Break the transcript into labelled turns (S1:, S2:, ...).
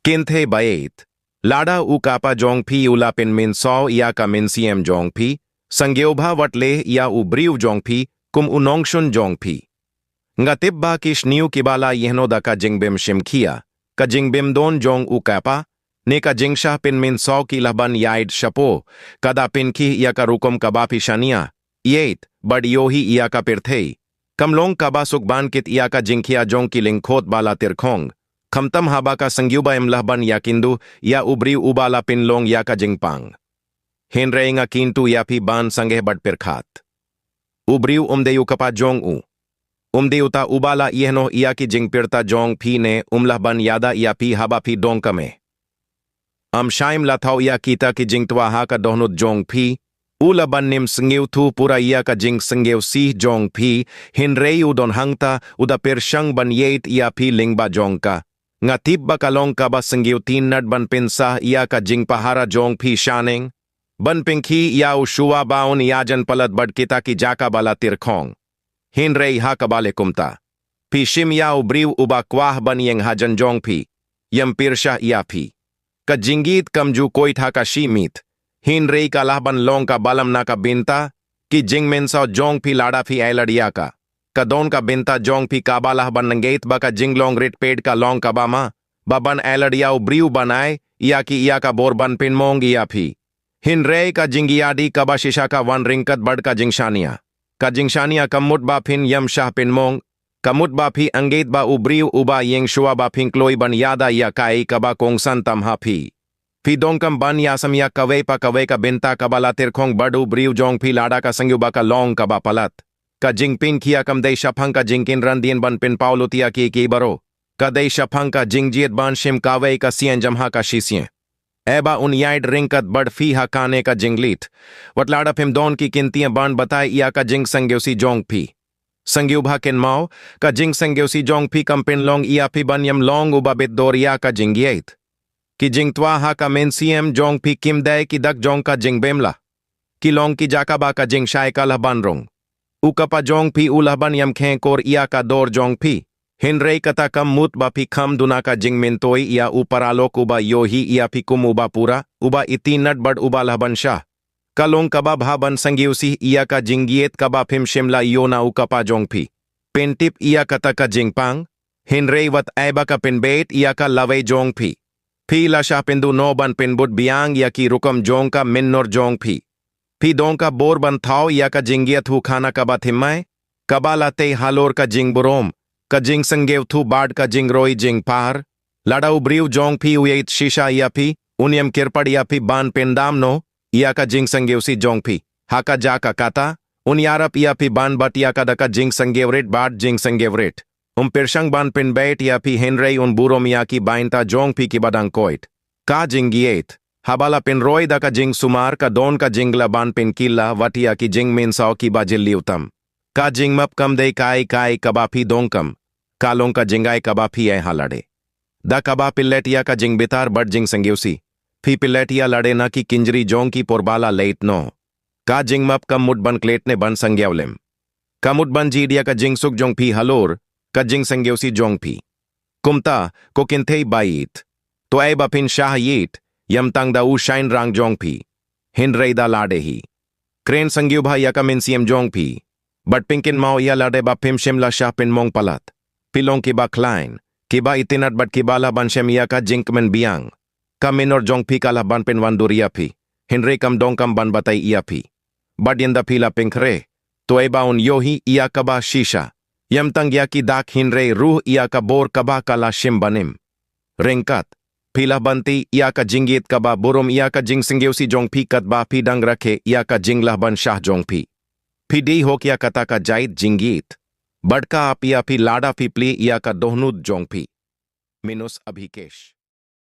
S1: Kinthe Bayet, Lada Ukapa Jongpi Ulapin Min Saw Yaka Min Siem Jongpi, Sangyobha Watle Ya Ubriu Jongpi, Kum Unongshun Jongpi. Ngatibba Kish Niu Kibala Yehno da ka Jingbim Shimkia, ka Jingbim Don Jong Ukapa, ne ka Jingsha Pin Min Saw Ki Laban Yaid Shapo, Kada Pinki Yaka Rukum Kabapi Shania, Yet, Bad Yohi Yaka Pirthei, Kamlong Kaba Sukban Kit Yaka Jingkia Jong Ki Lingkhot Bala Tirkhong, Kamtam haba ka sangyuba imlahban yakindu ya ubri ubala pinlong ya ka jingpang. Hinre nga kintu yapi ban sangeh bad pirkhat. Ubriu umdeyu kapa jong u. Umdeyu ta ubala ihno iyaki jingpirta jong pi ne umlahban yada yapi haba pi dong kame. Shaim lathaw ya kita ki jingtwa ha ka dohnut jong pi. Ulaban nim sngyew thu pura iya ka jing sngyew si jong pi. Hinre don hangta uda pirsyang ban yeit yapi lingba jong ka. Nga tibba kalong ka ba senggiw tinad ban pinsa iya ka jing pahara jong pi shaning? Ban pingki iya ushuwa baon iyajan palat bad kita ki jaka bala tirkhong. Hinrei ha kabale kumta. Pi shim ya ubriw uba kwah ban yeng hajan jong pi. Yam pirsha iya pi. Ka jingit kamju koit ha ka shimit. Hinrei ka lahban long ka balam na ka binta. Ki jing mensa jong pi lada pi ailadiya ka. Kadon ka binta jong pi kabalah ban nanggait baka jinglong rit paid ka long kabama, baban eladiyaw briu banay, iya ka borban pinmong iya pi. Hinre ka jingiyadi kaba shisha ka wan ringkat bad ka jingshania. Ka jingshania kamut ba pin yam shah pinmong, kamut ba pi anggait ba ubriu uba yeng shua ba pinkloy ban yada iya kai kaba kong santam ha pi. Pi dongkam ban yasam ya kaway ka binta kabala tirkhong badu briu jong pi lada ka sangyu baka long kaba palat. Ka jingpin kia kam day shapang ka jingkin randien ban pin paulutia ki baro. Ka day shapang ka jingjiet ban shim kaway ka sien jamha ka shisien. Eba unyaid ringkat bad fi ha kane ka jinglit. Watlada pim don ki kintiyan ban batay iya ka jing sangyew si jong pi. Sangyew bha kin mao, ka jing sangyew si jong pi kam pin long iya pi ban yam long ubabit dor iya ka jingyet. Ki jingtwa ha ka min siem jong pi kim day ki dak jong ka jingbemla. Ki long ki jaka ba ka jing shay ka laban rong. Ukapa jong pi ulahban yam khen kor iya ka dor jong pi. Hinrei kata kam mut ba pi kham duna ka jing mintoy iya uparalok uba yohi iya pi kum uba pura, uba itinad bad uba lahban shah. Kalong kaba bhaban sangyew si iya ka jinggiet kaba pim shimla iyo na ukapa jong pi. Pentip iya kata ka jingpang. Hinrei wat aiba ka pinbait iya ka laway jong pi. Pi la shah pindu no ban pinbut biang iya ki rukam jong ka minnor jong pi. Pi dong ka bor ban thaw ya ka jingiat hu khana kaba thimmay, kaba late halor ka jing burom, ka jing sangyew thu bad ka jing roi jing par, ladaw briw jong pi uyait shisha ya pi, unyam kirpad ya pi ban pendam no, ya ka jing sangyew si jong pi, haka ja ka kata, unyarap ya pi ban bat ya ka da ka jing sangyew rit bad jing sangyew rit, pirshang ban pinbait ya pi henrei un burom ya ki bainta jong pi ki badang koit, ka jingiet. Habala pin roy da ka jing sumar ka don ka jingla ban pin killa watia ki jing min saw ki bajil liutam. Ka jing map kam day kai kaba phi dongkam. Kalong ka jingay kaba phi ay halade. Da kaba pilletia ka jing bitar bad jing sangyusi. Phi pilletia lade na ki kinjri jong ki porbala late no. Ka jing map kam mud ban klet ne ban sangyawlem. Ka mud ban jidia ka jing suk jong phi halor, ka jing sangyusi jong phi. Kumta ko kinthay bayit. To ay ba pin shah yit. Yam tang da u shine rang jong pi. Hinrei da lade hi. Kren sangyu bha yaka min siem jong pi. But pinkin mao ya lade ba pim shimla shah pin mong palat. Pilong ki ba klein. Ki ba itinat bat ki ba laban shem yaka jink men biang. Ka minor jong pi ka laban pin wanduria pi. Hinrei kam dong kam ban batay iya pi. But yenda pila pinkre. To e ba un yohi iya ka ba shisha. Yam tang yaki dak hinrei ruh iya ka bor ka ba ka la shim banim. Ringkat. Pila banti iya ka jinggit ka ba burom iya ka jing singgew si jong pi kat ba pi dang rakhe iya ka jinglah ban shah jong pi. Pi di ho kya kata ka jait jinggit. Badka api api lada pi pli iya ka dohnud jong pi. Minus Abhikesh.